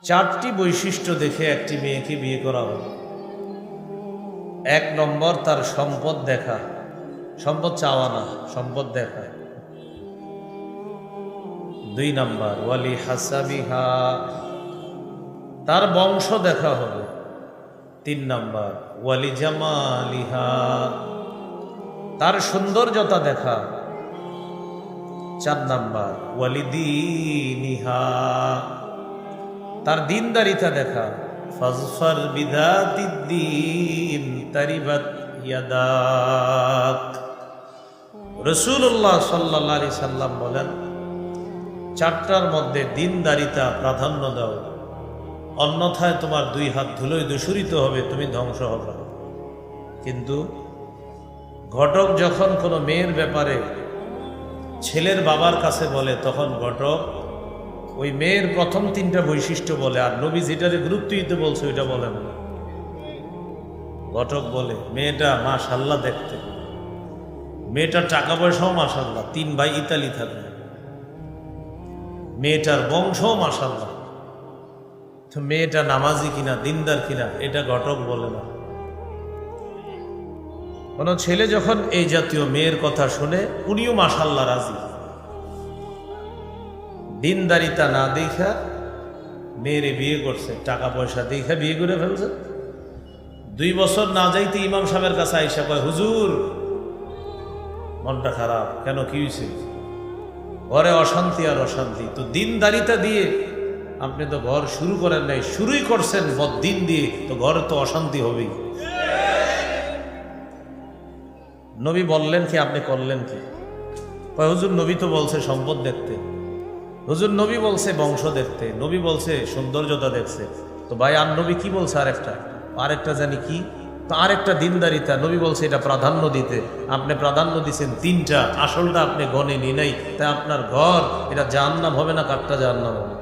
চারটি বৈশিষ্ট্য দেখে একটি মেয়েকে বিয়ে করা হবে। 1 নম্বর, তার সম্পদ দেখা। সম্পদ চাওয়া না, সম্পদ দেখা। 2 নম্বর, ওয়ালি হাসাবিহা, তার বংশ দেখা হবে। 3 নম্বর, ওয়ালি জামালিহা, তার সৌন্দর্যতা দেখা। 4 নম্বর, ওয়ালি দীনিহা, তার দীনদারিতা দেখা। ফাজফার বিদাতিদ্দীন তারিবাত ইয়াদাক। রাসূলুল্লাহ সাল্লাল্লাহু আলাইহি সাল্লাম বলেন, 4টার মধ্যে দীনদারিতা প্রাধান্য দাও, অন্যথায় তোমার 2 হাত ধুলোয় দূষিত হবে, তুমি ধ্বংস হবে। কিন্তু ঘটক যখন কোনো মেয়ের ব্যাপারে ছেলের বাবার কাছে বলে, তখন ঘটক ওই মেয়ের প্রথম 3টা বৈশিষ্ট্য বলে, আর নবী যেটারে গুরুত্ব দিতে বলছে ওইটা বলে না। ঘটক বলে মেয়েটা মাশাআল্লাহ দেখতে, মেয়েটার টাকা পয়সাও মাশাআল্লাহ, 3 ভাই ইতালি থাকে, মেয়েটার বংশও মাশাআল্লাহ, তো মেয়েটা নামাজি কিনা, দিনদার কিনা, এটা ঘটক বলে না। কোন ছেলে যখন এই জাতীয় মেয়ের কথা শুনে, উনিও মাশাআল্লাহ রাজি। দিনদারিতা না দেখা মেয়েরে বিয়ে করছে, টাকা পয়সা দেখা বিয়ে করে ফেলছে। 2 বছর না যাইতে ইমাম সাহেবের কাছে আইসা কয়, হুজুর মনটা খারাপ কেন, কি হয়েছে? ঘরে অশান্তি আর অশান্তি। তো দিনদারিতা দিয়ে আপনি তো ঘর শুরু করেন নাই, শুরুই করছেন বদ্দিন দিয়ে, তো ঘরে তো অশান্তি হবেই। নবী বললেন কি, আপনি করলেন কি? কয়, হুজুর নবী তো বলছে সম্পদ দেখতে, হুজুর নবী বলছে বংশ দেখতে, নবী বলছে সৌন্দর্যতা দেখছে, তো ভাই আর নবী কি বলছে? আরেকটা জানি কি? তো আরেকটা দিনদারিতা, নবী বলছে এটা প্রাধান্য দিতে, আপনি প্রাধান্য দিচ্ছেন 3টা, আসলটা আপনি গনে নি নাই। তাই আপনার ঘর এটা জাহান্নাম হবে না, কাঠটা জাহান্নাম হবে।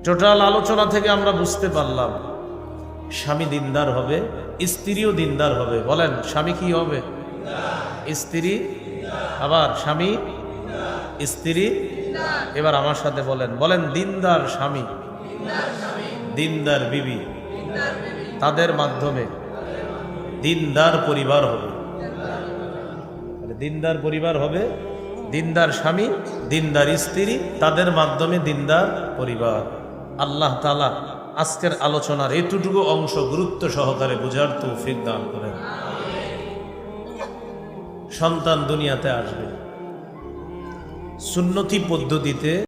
টোটাল আলোচনা থেকে আমরা বুঝতে পারলাম, স্বামী দিনদার হবে, স্ত্রীও দিনদার হবে। বলেন, স্বামী কি হবে? স্ত্রী। আবার স্বামী, স্ত্রী। এবার আমার সাথে বলেন, দিনদার স্বামী, দিনদার বিবি, তাদের মাধ্যমে দিনদার পরিবার হবে। দিনদার পরিবার হবে, দিনদার স্বামী, দিনদার স্ত্রী, তাদের মাধ্যমে দিনদার পরিবার। আল্লাহ তাআলা আজকের আলোচনার এতটুকু অংশ গুরুত্ব সহকারে বুঝার তৌফিক দান করেন। সন্তান দুনিয়াতে আসবে সুন্নতি পদ্ধতিতে।